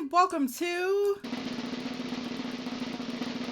and welcome to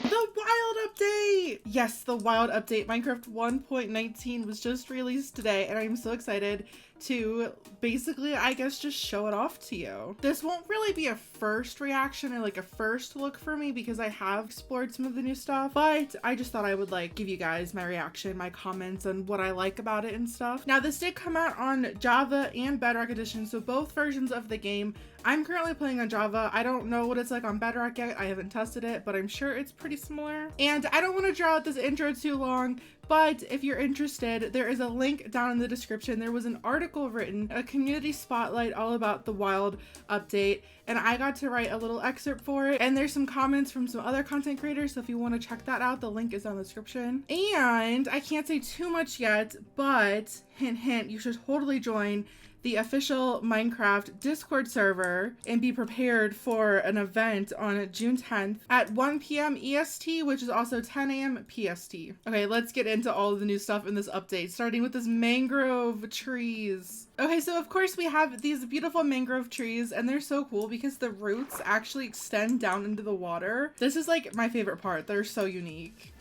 the Wild Update! Yes, the Wild Update. Minecraft 1.19 was just released today, and I'm so excited to basically, I guess, just show it off to you. This won't really be a first reaction or like a first look for me because I have explored some of the new stuff, but I just thought I would like give you guys my reaction, my comments, and what I like about it and stuff. Now, this did come out on Java and Bedrock Edition, so both versions of the game. I'm currently playing on Java. I don't know what it's like on Bedrock yet. I haven't tested it, but I'm sure it's pretty similar. And I don't want to draw out this intro too long, but if you're interested, there is a link down in the description. There was an article written, a community spotlight all about the Wild Update, and I got to write a little excerpt for it. And there's some comments from some other content creators, so if you want to check that out, the link is down in the description. And I can't say too much yet, but hint, hint, you should totally join the official Minecraft Discord server and be prepared for an event on June 10th at 1 p.m. EST, which is also 10 a.m. PST. Okay, let's get into all of the new stuff in this update, starting with this mangrove trees. Okay, so of course we have these beautiful mangrove trees, and they're so cool because the roots actually extend down into the water. This is like my favorite part. They're so unique.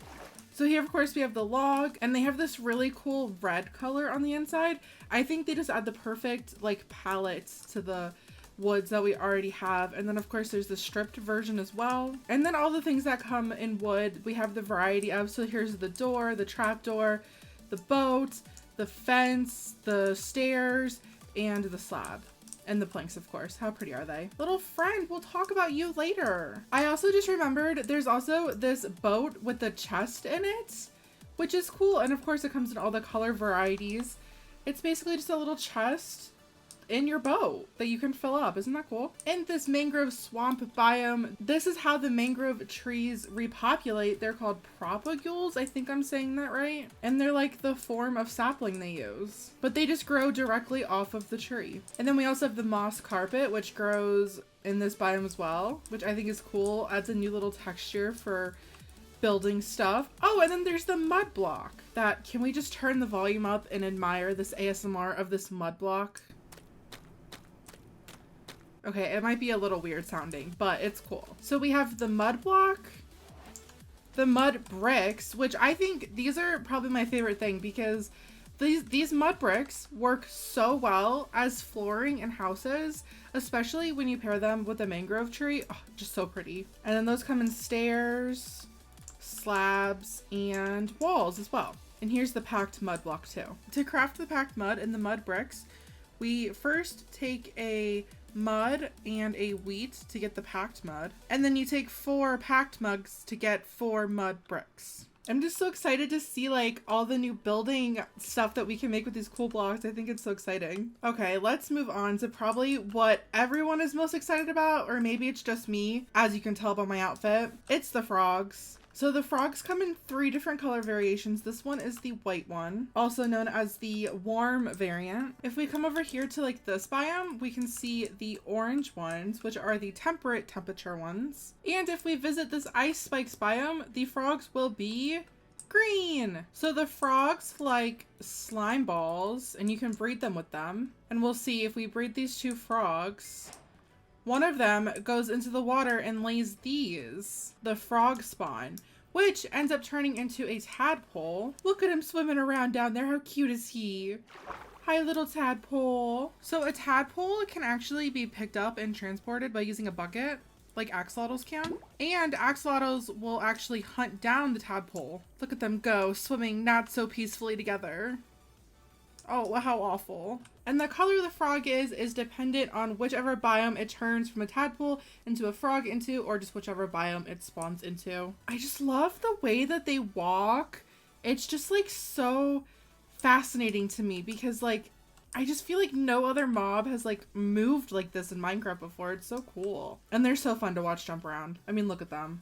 So here, of course, we have the log, and they have this really cool red color on the inside. I think they just add the perfect like palette to the woods that we already have. And then of course there's the stripped version as well. And then all the things that come in wood, we have the variety of. So here's the door, the trap door, the boat, the fence, the stairs, and the slab. And the planks, of course. How pretty are they? Little friend, we'll talk about you later. I also just remembered there's also this boat with the chest in it, which is cool. And of course it comes in all the color varieties. It's basically just a little chest in your boat that you can fill up. Isn't that cool? In this mangrove swamp biome, this is how the mangrove trees repopulate. They're called propagules. I think I'm saying that right. And they're like the form of sapling they use, but they just grow directly off of the tree. And then we also have the moss carpet, which grows in this biome as well, which I think is cool. Adds a new little texture for building stuff. Oh, and then there's the mud block. Can we just turn the volume up and admire this ASMR of this mud block? Okay, it might be a little weird sounding, but it's cool. So we have the mud block, the mud bricks, which I think these are probably my favorite thing because these mud bricks work so well as flooring in houses, especially when you pair them with a mangrove tree. Oh, just so pretty. And then those come in stairs, slabs, and walls as well. And here's the packed mud block too. To craft the packed mud and the mud bricks, we first take a mud and a wheat to get the packed mud, and then you take 4 packed mugs to get 4 mud bricks. I'm just so excited to see like all the new building stuff that we can make with these cool blocks. I think it's so exciting. Okay, let's move on to probably what everyone is most excited about, or maybe it's just me, as you can tell by my outfit. It's the frogs. So the frogs come in 3 different color variations. This one is the white one, also known as the warm variant. If we come over here to like this biome, we can see the orange ones, which are the temperate temperature ones. And if we visit this ice spikes biome, the frogs will be green. So the frogs like slime balls, and you can breed them with them. And we'll see if we breed these 2 frogs, one of them goes into the water and lays these, the frog spawn, which ends up turning into a tadpole. Look at him swimming around down there. How cute is he? Hi, little tadpole. So a tadpole can actually be picked up and transported by using a bucket, like axolotls can. And axolotls will actually hunt down the tadpole. Look at them go, swimming not so peacefully together. Oh, how awful. And the color of the frog is dependent on whichever biome it turns from a tadpole into a frog into, or just whichever biome it spawns into. I just love the way that they walk. It's just like so fascinating to me because like, I just feel like no other mob has like moved like this in Minecraft before. It's so cool. And they're so fun to watch jump around. I mean, look at them.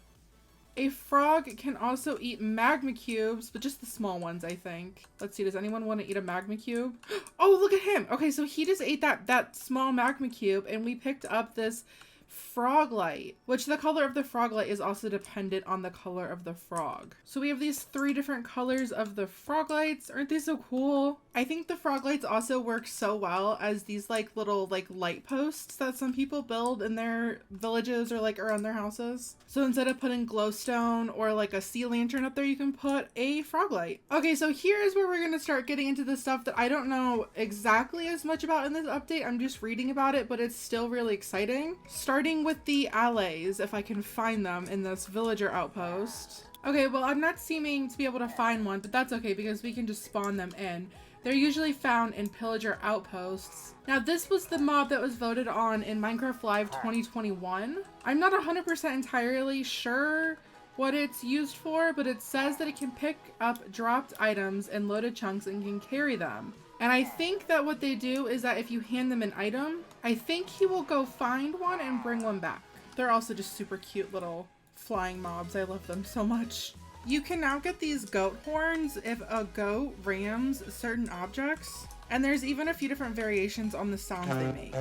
A frog can also eat magma cubes, but just the small ones, I think. Let's see, does anyone want to eat a magma cube? Oh, look at him. Okay, so he just ate that small magma cube, and we picked up this Froglight, which the color of the Froglight is also dependent on the color of the frog. So we have these 3 different colors of the Froglights. Aren't they so cool? I think the Froglights also work so well as these like little like light posts that some people build in their villages or like around their houses. So instead of putting glowstone or like a sea lantern up there, you can put a Froglight. Okay, so here's where we're gonna start getting into the stuff that I don't know exactly as much about in this update. I'm just reading about it, but it's still really exciting. Starting with the allays, if I can find them in this villager outpost. Okay, well, I'm not seeming to be able to find one, but that's okay because we can just spawn them in. They're usually found in pillager outposts. Now, this was the mob that was voted on in Minecraft Live 2021. I'm not 100% entirely sure what it's used for, but it says that it can pick up dropped items and loaded chunks and can carry them. And I think that what they do is that if you hand them an item, I think he will go find one and bring one back. They're also just super cute little flying mobs. I love them so much. You can now get these goat horns if a goat rams certain objects. And there's even a few different variations on the sounds they make.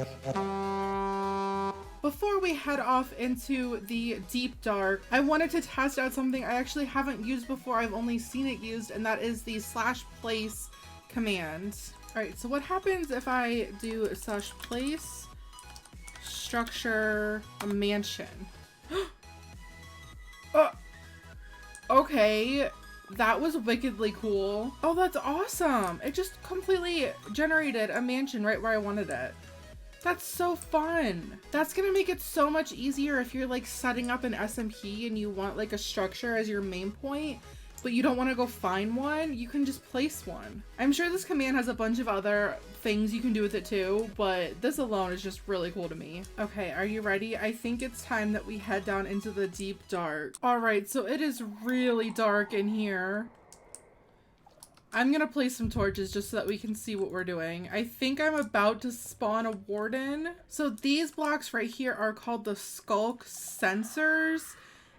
Before we head off into the deep dark, I wanted to test out something I actually haven't used before. I've only seen it used, and that is the /place command. All right, so what happens if I do /place structure a mansion? Okay, that was wickedly cool. Oh, that's awesome. It just completely generated a mansion right where I wanted it. That's so fun. That's gonna make it so much easier if you're like setting up an SMP and you want like a structure as your main point, but you don't want to go find one. You can just place one. I'm sure this command has a bunch of other things you can do with it too, but this alone is just really cool to me. Okay, are you ready? I think it's time that we head down into the deep dark. All right, so it is really dark in here. I'm gonna place some torches just so that we can see what we're doing. I think I'm about to spawn a warden. So these blocks right here are called the skulk sensors,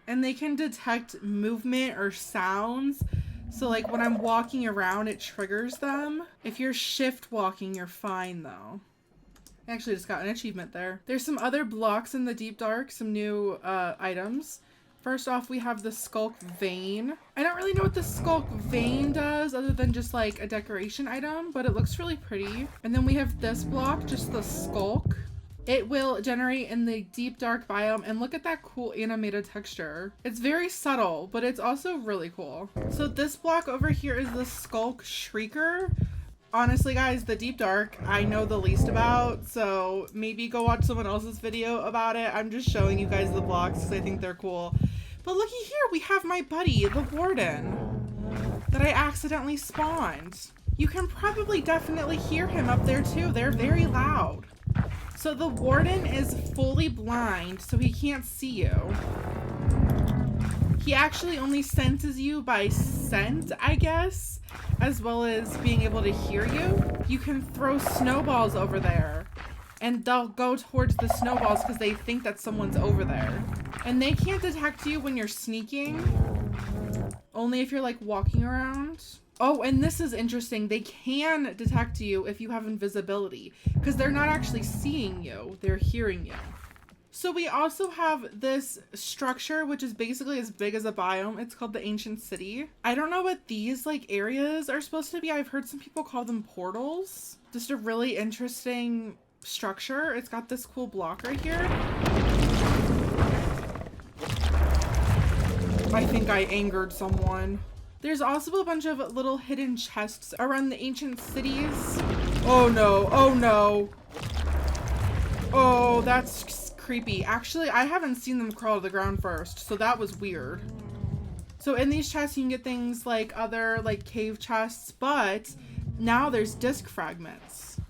and they can detect movement or sounds. So like when I'm walking around, it triggers them. If you're shift walking, you're fine though. I actually just got an achievement there. There's some other blocks in the deep dark, some new items. First off, we have the skulk vein. I don't really know what the skulk vein does other than just like a decoration item, but it looks really pretty. And then we have this block, just the skulk. It will generate in the deep dark biome, and look at that cool animated texture. It's very subtle, but it's also really cool. So this block over here is the skulk shrieker. Honestly guys, the deep dark I know the least about, so maybe go watch someone else's video about it. I'm just showing you guys the blocks because I think they're cool. But looky here, we have my buddy, the warden, that I accidentally spawned. You can probably definitely hear him up there too. They're very loud. So the warden is fully blind, so he can't see you. He actually only senses you by scent, I guess, as well as being able to hear you. You can throw snowballs over there, and they'll go towards the snowballs because they think that someone's over there. And they can't detect you when you're sneaking, only if you're like walking around. Oh, and this is interesting. They can detect you if you have invisibility because they're not actually seeing you, they're hearing you. So we also have this structure, which is basically as big as a biome. It's called the Ancient City. I don't know what these like areas are supposed to be. I've heard some people call them portals. Just a really interesting structure. It's got this cool block right here. I think I angered someone. There's also a bunch of little hidden chests around the ancient cities. Oh no, oh no. Oh, that's creepy. Actually, I haven't seen them crawl to the ground first, so that was weird. So in these chests, you can get things like other like cave chests, but now there's disc fragments.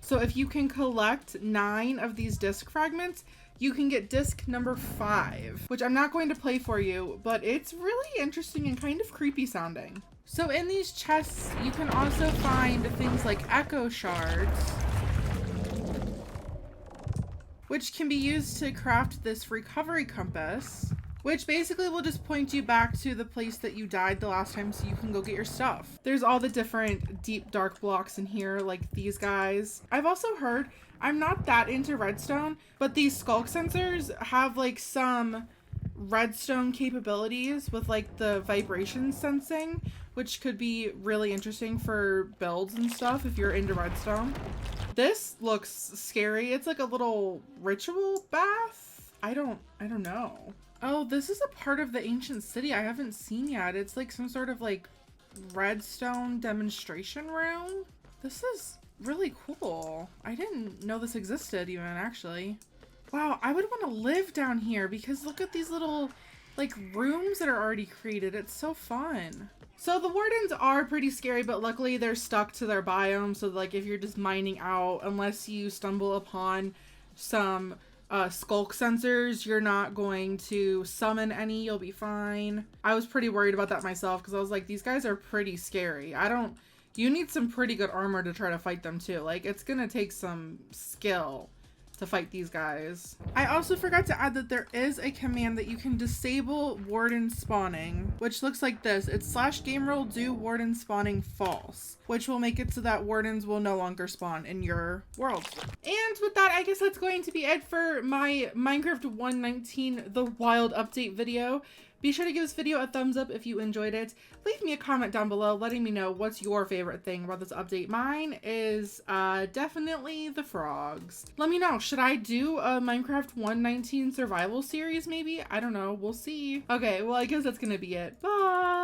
So if you can collect 9 of these disc fragments, you can get disc number 5, which I'm not going to play for you, but it's really interesting and kind of creepy sounding. So in these chests, you can also find things like echo shards, which can be used to craft this recovery compass. which basically will just point you back to the place that you died the last time so you can go get your stuff. There's all the different deep dark blocks in here, like these guys. I've also heard, I'm not that into redstone, but these skulk sensors have like some redstone capabilities with like the vibration sensing, which could be really interesting for builds and stuff if you're into redstone. This looks scary. It's like a little ritual bath. I don't know. Oh, this is a part of the ancient city I haven't seen yet. It's like some sort of like redstone demonstration room. This is really cool. I didn't know this existed even, actually. Wow, I would want to live down here because look at these little like rooms that are already created. It's so fun. So the wardens are pretty scary, but luckily they're stuck to their biome. So like if you're just mining out, unless you stumble upon some skulk sensors, you're not going to summon any. You'll be fine. I was pretty worried about that myself because I was like, these guys are pretty scary. You need some pretty good armor to try to fight them too. Like it's gonna take some skill to fight these guys. I also forgot to add that there is a command that you can disable warden spawning, which looks like this. It's /gamerel do warden spawning false, which will make it so that wardens will no longer spawn in your world. And with that, I guess that's going to be it for my Minecraft 1.19 The Wild update video. Be sure to give this video a thumbs up if you enjoyed it. Leave me a comment down below letting me know what's your favorite thing about this update. Mine is definitely the frogs. Let me know, should I do a Minecraft 1.19 survival series maybe? I don't know, we'll see. Okay, well I guess that's gonna be it. Bye!